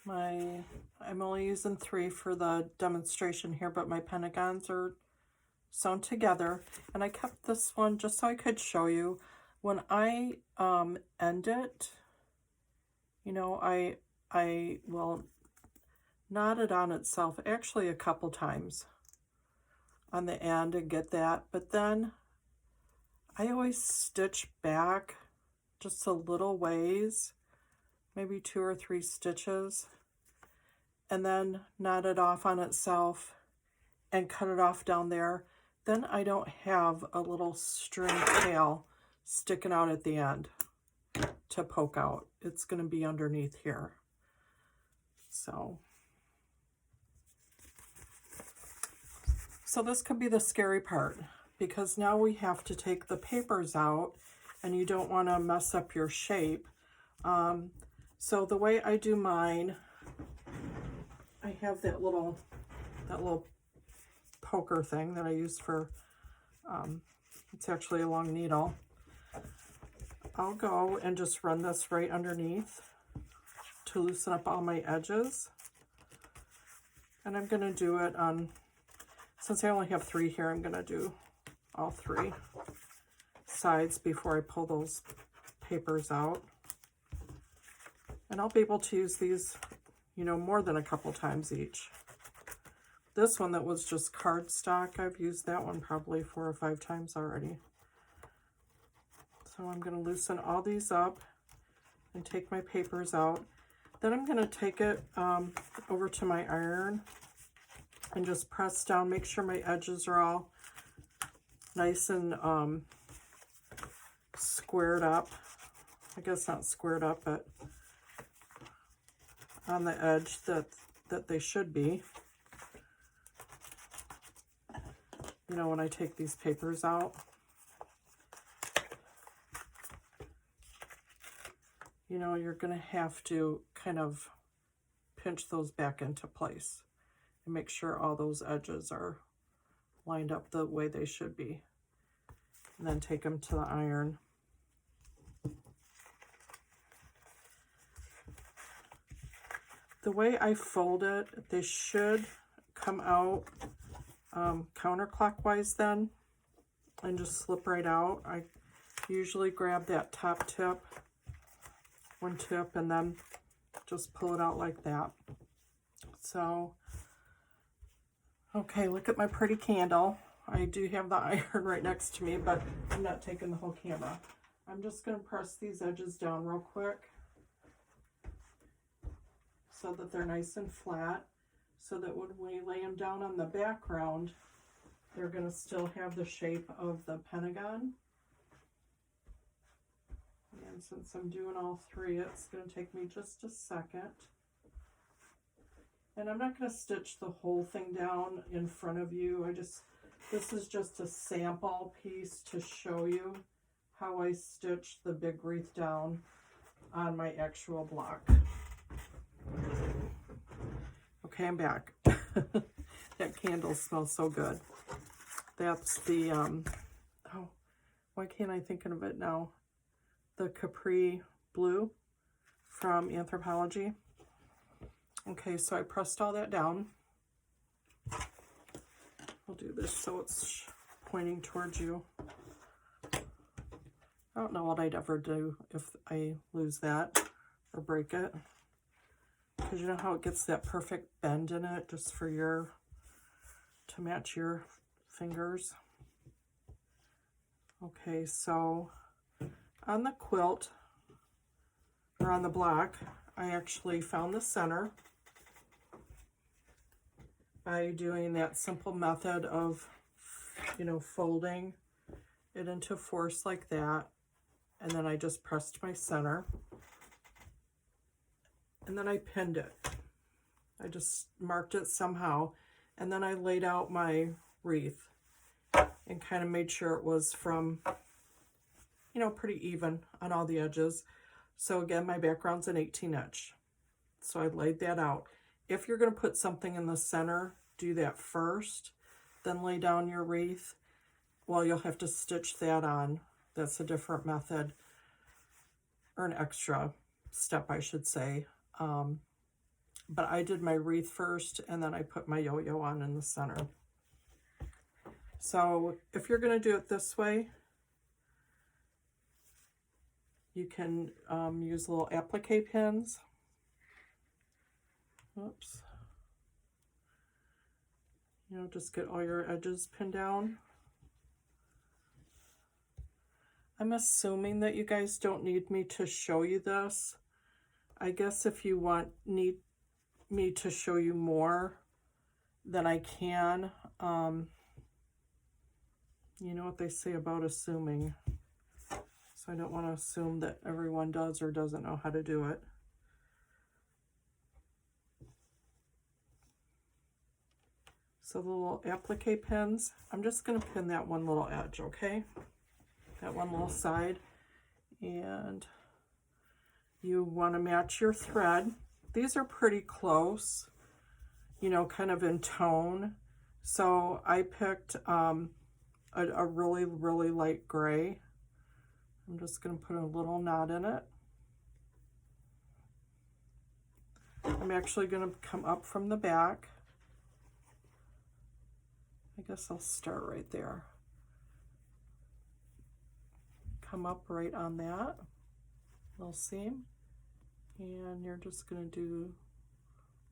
I'm only using 3 for the demonstration here, but my pentagons are sewn together. And I kept this one just so I could show you. When I end it, you know, I will knot it on itself actually a couple times on the end and get that. But then I always stitch back just a little ways, maybe 2 or 3 stitches, and then knot it off on itself and cut it off down there. Then I don't have a little string tail sticking out at the end to poke out. It's going to be underneath here. So this could be the scary part, because now we have to take the papers out and you don't want to mess up your shape. So the way I do mine, I have that little poker thing that I use for, it's actually a long needle. I'll go and just run this right underneath to loosen up all my edges. And I'm going to do it on, since I only have 3 here, I'm going to do all 3 sides before I pull those papers out. And I'll be able to use these, you know, more than a couple times each. This one that was just cardstock, I've used that one probably 4 or 5 times already. So I'm going to loosen all these up and take my papers out. Then I'm going to take it over to my iron and just press down, make sure my edges are all nice and squared up. I guess not squared up, but on the edge that they should be. You know, when I take these papers out. You know, you're going to have to kind of pinch those back into place and make sure all those edges are lined up the way they should be. And then take them to the iron. The way I fold it, they should come out counterclockwise then and just slip right out. I usually grab that top tip, one tip, and then just pull it out like that. So, okay, look at my pretty candle. I do have the iron right next to me, but I'm not taking the whole camera. I'm just going to press these edges down real quick so that they're nice and flat, so that when we lay them down on the background, they're going to still have the shape of the pentagon. And since I'm doing all 3, it's going to take me just a second. And I'm not going to stitch the whole thing down in front of you. This is just a sample piece to show you how I stitch the big wreath down on my actual block. Okay, I'm back. That candle smells so good. That's the, oh, why can't I think of it now? The Capri Blue from Anthropologie. Okay, so I pressed all that down. I'll do this so it's pointing towards you. I don't know what I'd ever do if I lose that or break it. Because you know how it gets that perfect bend in it just for to match your fingers. Okay, so on the quilt, or on the block, I actually found the center by doing that simple method of, you know, folding it into 4s like that, and then I just pressed my center, and then I pinned it. I just marked it somehow, and then I laid out my wreath and kind of made sure it was from, you know, pretty even on all the edges. So again, my background's an 18-inch. So I laid that out. If you're going to put something in the center, do that first, then lay down your wreath. Well, you'll have to stitch that on. That's a different method, or an extra step, I should say. but I did my wreath first, and then I put my yo-yo on in the center. So if you're going to do it this way, you can use little applique pins. Oops. You know, just get all your edges pinned down. I'm assuming that you guys don't need me to show you this. I guess if you need me to show you more, then I can. You know what they say about assuming. So I don't want to assume that everyone does or doesn't know how to do it. So the little applique pins, I'm just going to pin that one little edge, okay? That one little side. And you want to match your thread. These are pretty close, you know, kind of in tone. So I picked a really, really light gray. I'm just going to put a little knot in it. I'm actually going to come up from the back. I guess I'll start right there. Come up right on that little seam. And you're just going to do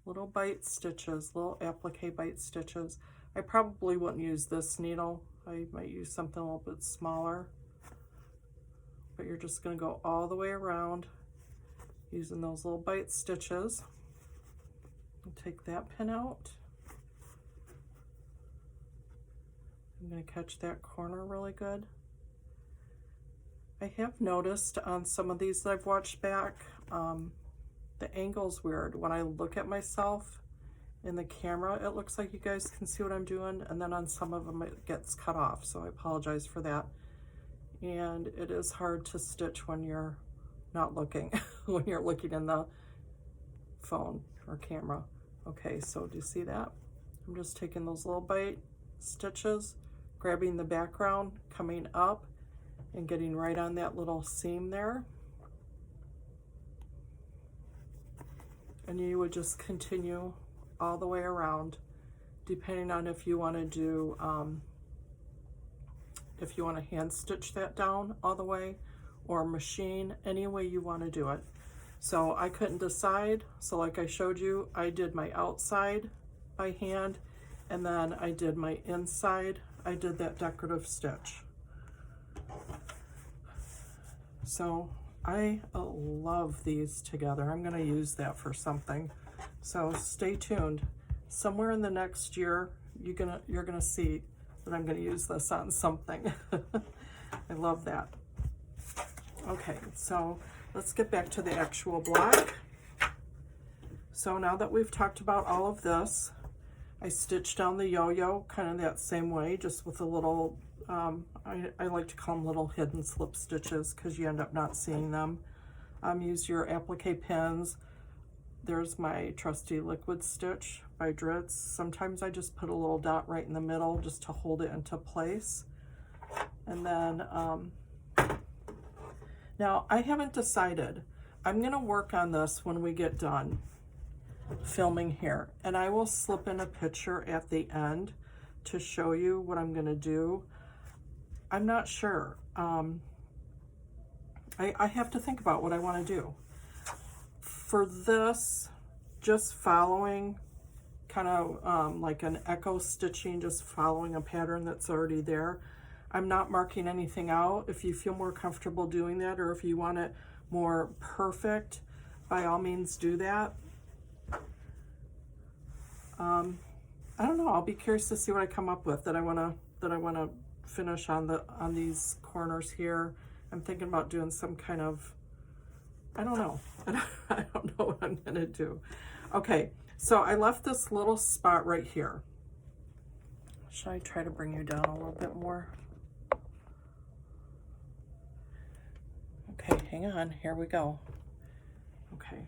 little bite stitches, little applique bite stitches. I probably wouldn't use this needle. I might use something a little bit smaller. But you're just going to go all the way around using those little bite stitches. And take that pin out. I'm going to catch that corner really good. I have noticed on some of these that I've watched back, the angle's weird. When I look at myself in the camera, it looks like you guys can see what I'm doing, and then on some of them it gets cut off, so I apologize for that. And it is hard to stitch when you're not looking, when you're looking in the phone or camera. Okay, so do you see that? I'm just taking those little bite stitches, grabbing the background, coming up, and getting right on that little seam there. And you would just continue all the way around, depending on if you want to do, if you want to hand stitch that down all the way or machine, any way you want to do it. So I couldn't decide. So like I showed you, I did my outside by hand, and then I did my inside. I did that decorative stitch. So I love these together. I'm going to use that for something. So stay tuned. Somewhere in the next year, you're gonna see that I'm going to use this on something. I love that. Okay, so let's get back to the actual block. So now that we've talked about all of this, I stitched down the yo-yo kind of that same way, just with a little, I like to call them little hidden slip stitches because you end up not seeing them. Use your applique pins. There's my trusty liquid stitch by Dritz. Sometimes I just put a little dot right in the middle just to hold it into place. And then, now I haven't decided. I'm gonna work on this when we get done filming here, and I will slip in a picture at the end to show you what I'm gonna do. I'm not sure. I have to think about what I want to do. For this, just following kind of like an echo stitching, just following a pattern that's already there. I'm not marking anything out. If you feel more comfortable doing that, or if you want it more perfect, by all means do that. I don't know. I'll be curious to see what I come up with that I want to finish on these corners here. I'm thinking about doing some kind of, I don't know. I don't know what I'm gonna do. Okay, so I left this little spot right here. Should I try to bring you down a little bit more? Okay, hang on, here we go. Okay.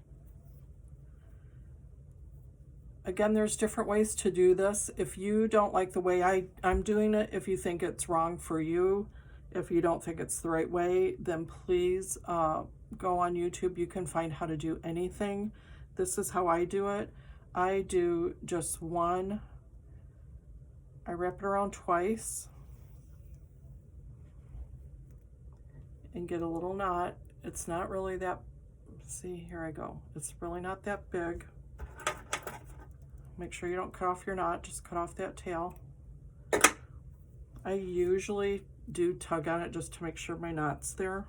Again, there's different ways to do this. If you don't like the way I'm doing it, if you think it's wrong for you, if you don't think it's the right way, then please go on YouTube. You can find how to do anything this is how I do it. I do just one. I wrap it around twice and get a little knot. It's not really that, see, here I go. It's really not that big. Make sure you don't cut off your knot, just cut off that tail. I usually do tug on it just to make sure my knot's there.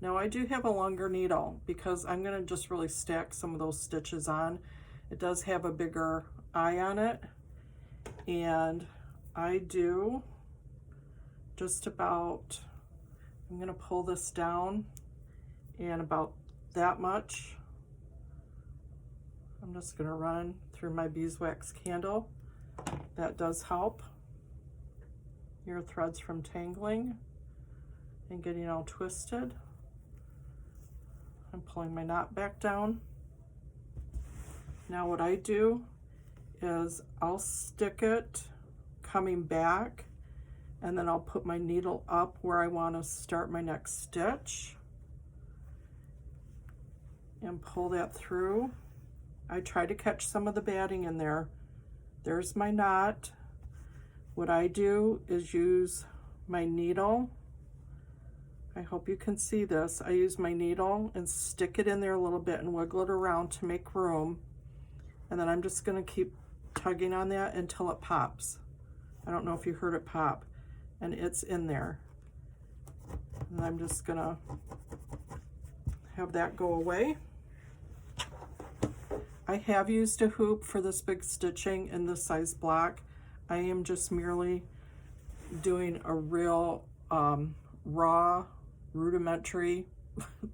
Now I do have a longer needle because I'm gonna just really stack some of those stitches on. It does have a bigger eye on it, and I do just about, I'm gonna pull this down and about that much. I'm just gonna run through my beeswax candle. That does help your threads from tangling and getting all twisted. I'm pulling my knot back down. Now what I do is I'll stick it coming back, and then I'll put my needle up where I want to start my next stitch and pull that through. I try to catch some of the batting in there. There's my knot. What I do is use my needle. I hope you can see this. I use my needle and stick it in there a little bit and wiggle it around to make room. And then I'm just gonna keep tugging on that until it pops. I don't know if you heard it pop, and it's in there. And I'm just gonna have that go away. I have used a hoop for this big stitching in this size block. I am just merely doing a real raw, rudimentary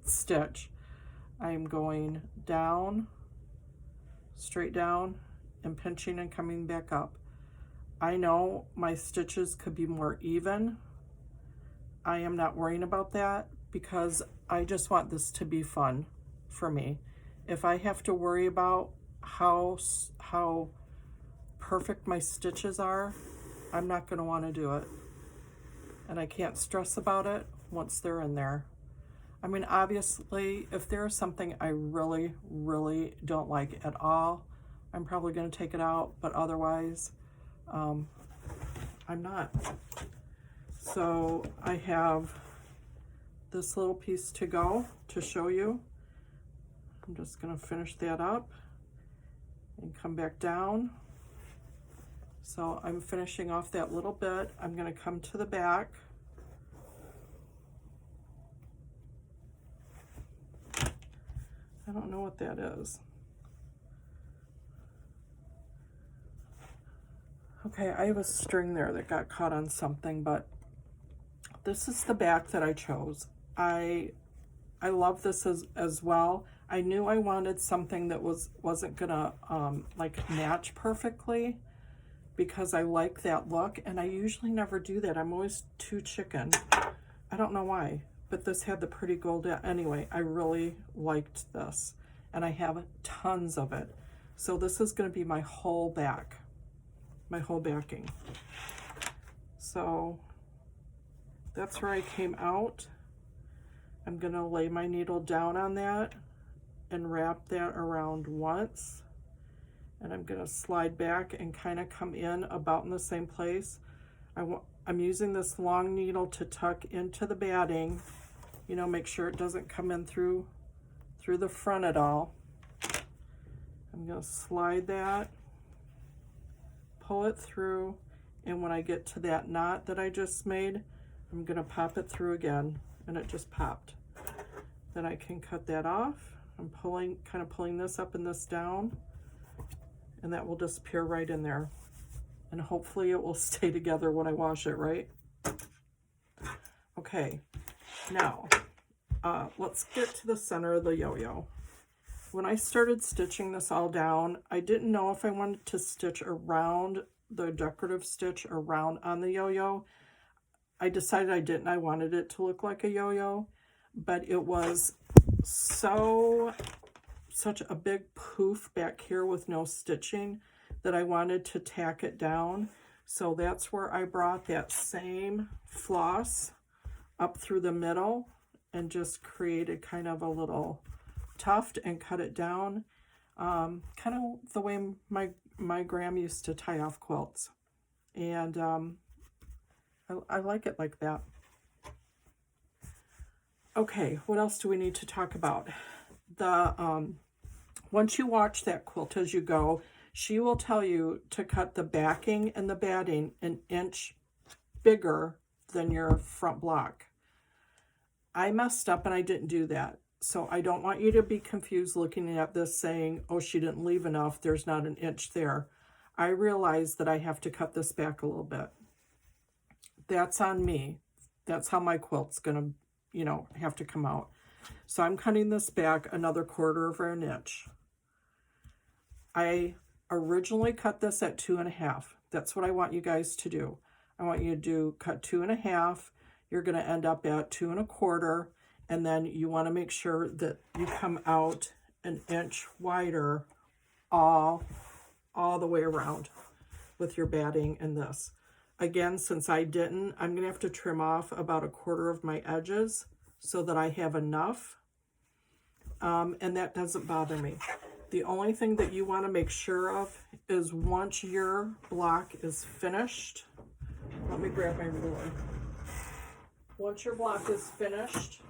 stitch. I am going down, straight down, and pinching and coming back up. I know my stitches could be more even. I am not worrying about that because I just want this to be fun for me. If I have to worry about how perfect my stitches are, I'm not going to want to do it. And I can't stress about it once they're in there. I mean, obviously, if there's something I really, really don't like at all, I'm probably going to take it out, but otherwise, I'm not. So I have this little piece to go to show you. I'm just going to finish that up and come back down. So I'm finishing off that little bit. I'm going to come to the back. I don't know what that is. Okay, I have a string there that got caught on something, but this is the back that I chose. I love this as well. I knew I wanted something that wasn't gonna like match perfectly because I like that look, and I usually never do that. I'm always too chicken. I don't know why, but this had the pretty gold. Anyway, I really liked this, and I have tons of it. So this is gonna be my whole back, my whole backing. So that's where I came out. I'm gonna lay my needle down on that and wrap that around once. And I'm gonna slide back and kind of come in about in the same place. I'm using this long needle to tuck into the batting, you know, make sure it doesn't come in through the front at all. I'm gonna slide that, pull it through, and when I get to that knot that I just made, I'm gonna pop it through again, and it just popped. Then I can cut that off. I'm kind of pulling this up and this down, and that will disappear right in there. And hopefully it will stay together when I wash it, right? Okay, now let's get to the center of the yo-yo. When I started stitching this all down, I didn't know if I wanted to stitch around the decorative stitch around on the yo-yo. I decided I didn't. I wanted it to look like a yo-yo, but it was such a big poof back here with no stitching that I wanted to tack it down. So that's where I brought that same floss up through the middle and just created kind of a little tuft and cut it down. kind of the way my gram used to tie off quilts. And I like it like that. Okay, what else do we need to talk about? Once you watch that quilt as you go, she will tell you to cut the backing and the batting an inch bigger than your front block. I messed up and I didn't do that. So I don't want you to be confused looking at this saying, oh, she didn't leave enough, there's not an inch there. I realize that I have to cut this back a little bit. That's on me. That's how my quilt's gonna, have to come out. So I'm cutting this back another 1/4 of an inch. I originally cut this at 2.5. That's what I want you guys to do. I want you to cut 2.5. You're going to end up at 2 1/4, and then you want to make sure that you come out an inch wider all the way around with your batting and this. Again, since I didn't, I'm going to have to trim off about 1/4 of my edges so that I have enough, and that doesn't bother me. The only thing that you want to make sure of is once your block is finished, let me grab my ruler. Once your block is finished,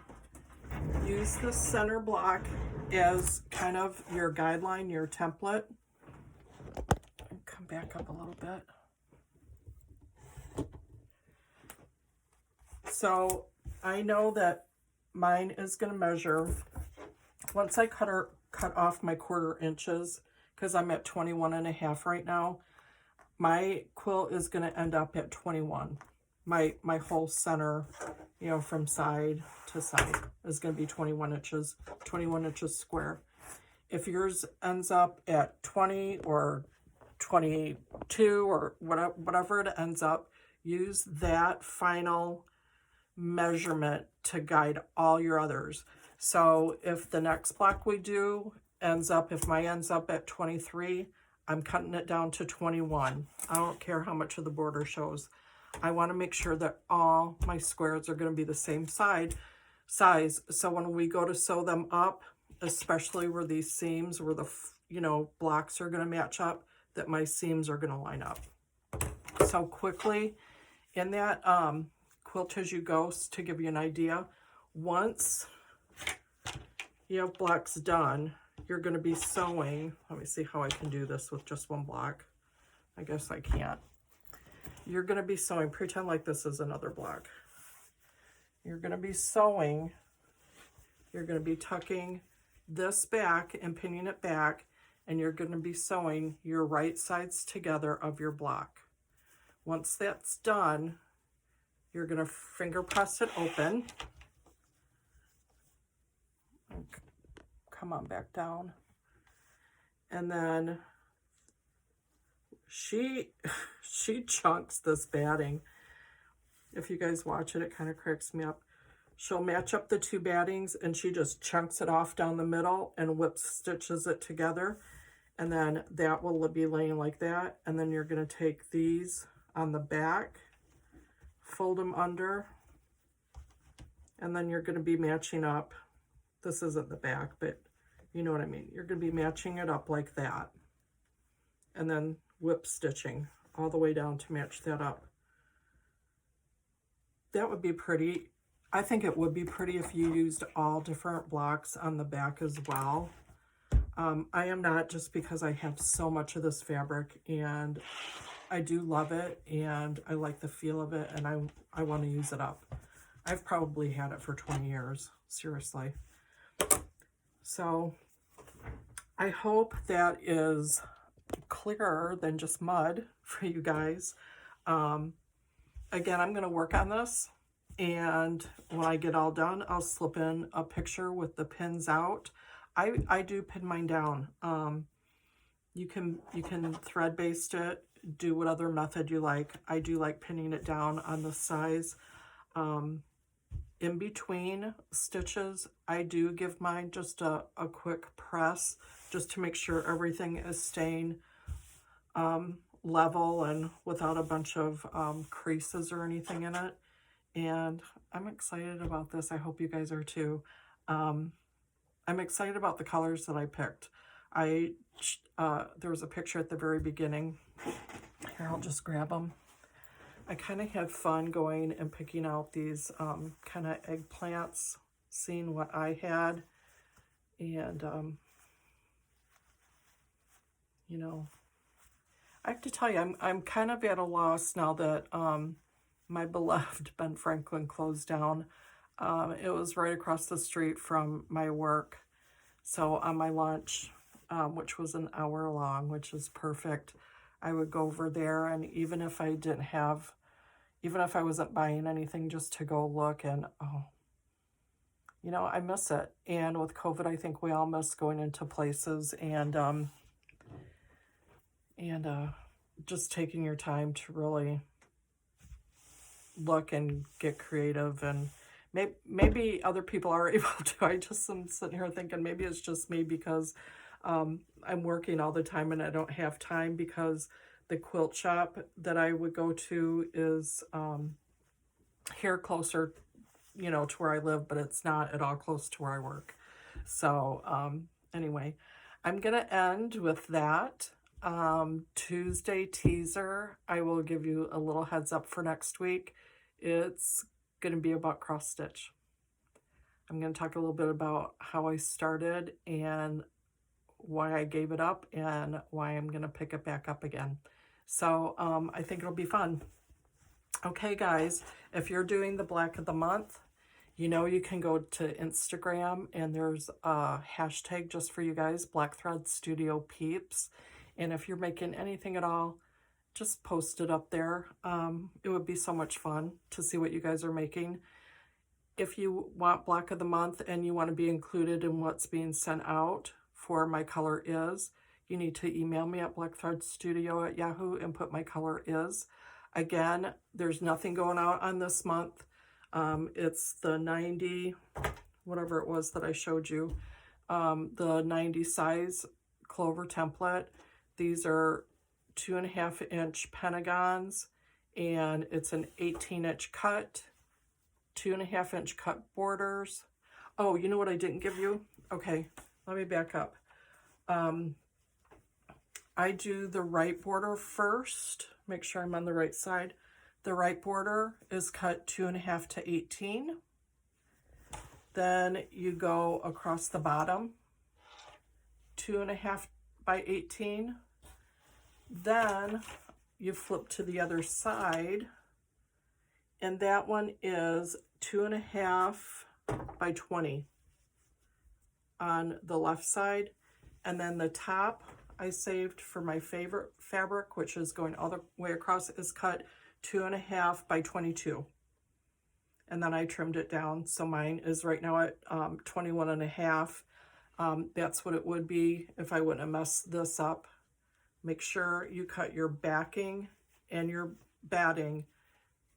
use the center block as kind of your guideline, your template. Come back up a little bit. So I know that mine is going to measure, once I cut off my 1/4 inches, because I'm at 21.5 right now, my quilt is going to end up at 21. My whole center, from side to side is going to be 21 inches square. If yours ends up at 20 or 22 or whatever it ends up, use that final measurement to guide all your others. So if the next block we do if mine ends up at 23, I'm cutting it down to 21. I don't care how much of the border shows. I want to make sure that all my squares are going to be the same size. So when we go to sew them up, especially where these seams, where the, blocks are going to match up, that my seams are going to line up. So quickly, in that quilt as you go, to give you an idea, once you have blocks done, you're going to be sewing. Let me see how I can do this with just one block. I guess I can't. You're going to be sewing, pretend like this is another block. You're going to be sewing, you're going to be tucking this back and pinning it back, and you're going to be sewing your right sides together of your block. Once that's done, you're going to finger press it open. Come on back down. And then she chunks this batting. If you guys watch it, it kind of cracks me up. She'll match up the two battings and she just chunks it off down the middle and whip stitches it together. And then that will be laying like that. And then you're going to take these on the back, fold them under, and then you're going to be matching up. This isn't the back, but you know what I mean. You're going to be matching it up like that. And then whip stitching all the way down to match that up. That would be pretty. I think it would be pretty if you used all different blocks on the back as well. I am not, just because I have so much of this fabric and I do love it and I like the feel of it and I want to use it up. I've probably had it for 20 years, seriously. So I hope that is clearer than just mud for you guys. Again, I'm going to work on this, and when I get all done, I'll slip in a picture with the pins out. I do pin mine down. You can thread baste it, do what other method you like. I do like pinning it down on the sides. In between stitches, I do give mine just a quick press just to make sure everything is staying level and without a bunch of creases or anything in it. And I'm excited about this. I hope you guys are too. I'm excited about the colors that I picked. There was a picture at the very beginning. Here, I'll just grab them. I kind of had fun going and picking out these kind of eggplants, seeing what I had. And, you know, I have to tell you, I'm kind of at a loss now that my beloved Ben Franklin closed down. It was right across the street from my work. So on my lunch, which was an hour long, which is perfect, I would go over there, and even if I wasn't buying anything, just to go look, and oh, you know, I miss it. And with COVID, I think we all miss going into places and just taking your time to really look and get creative. And maybe other people are able to. I just am sitting here thinking maybe it's just me because I'm working all the time and I don't have time, because the quilt shop that I would go to is here closer, you know, to where I live, but it's not at all close to where I work. So anyway, I'm going to end with that. Tuesday teaser, I will give you a little heads up for next week. It's going to be about cross stitch. I'm going to talk a little bit about how I started and why I gave it up and why I'm going to pick it back up again. So I think it'll be fun. Okay, guys, if you're doing the Black of the Month, you know you can go to Instagram, and there's a hashtag just for you guys, Black Thread Studio Peeps. And if you're making anything at all, just post it up there. It would be so much fun to see what you guys are making. If you want Black of the Month and you want to be included in what's being sent out for My Color Is, you need to email me at blackthreadstudio@yahoo and put My Color Is. Again, there's nothing going out on this month. It's the 90, whatever it was that I showed you, the 90 size clover template. These are 2.5 inch pentagons, and it's an 18-inch cut, 2.5 inch cut borders. Oh, you know what I didn't give you? Okay, let me back up. I do the right border first. Make sure I'm on the right side. The right border is cut 2.5 to 18. Then you go across the bottom, 2.5 by 18. Then you flip to the other side, and that one is 2.5 by 20 on the left side. And then the top I saved for my favorite fabric, which is going all the way across, is cut 2.5 by 22. And then I trimmed it down, so mine is right now at 21.5. That's what it would be if I wouldn't have messed this up. Make sure you cut your backing and your batting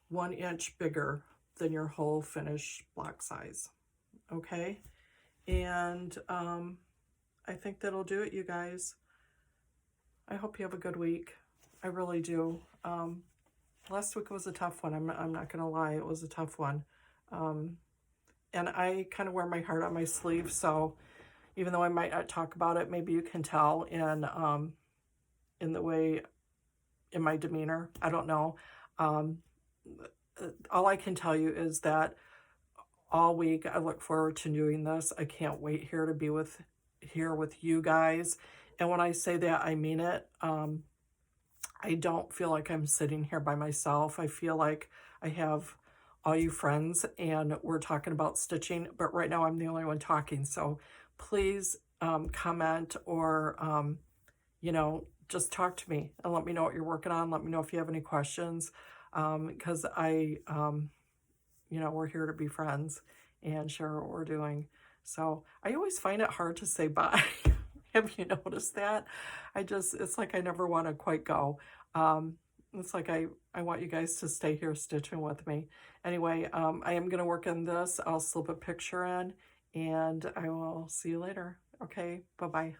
1 inch bigger than your whole finished block size. Okay, and I think that'll do it, you guys. I hope you have a good week. I really do. Last week was a tough one. I'm not gonna lie, it was a tough one. And I kind of wear my heart on my sleeve, so even though I might not talk about it, maybe you can tell in the way, in my demeanor. I don't know. All I can tell you is that all week I look forward to doing this. I can't wait here to be here with you guys. And when I say that, I mean it. I don't feel like I'm sitting here by myself. I feel like I have all you friends and we're talking about stitching, but right now I'm the only one talking. So please comment or, you know, just talk to me and let me know what you're working on. Let me know if you have any questions, because you know, we're here to be friends and share what we're doing. So I always find it hard to say bye. Have you noticed that? It's like I never want to quite go. It's like I want you guys to stay here stitching with me. Anyway, I am going to work on this. I'll slip a picture in, and I will see you later. Okay, bye-bye.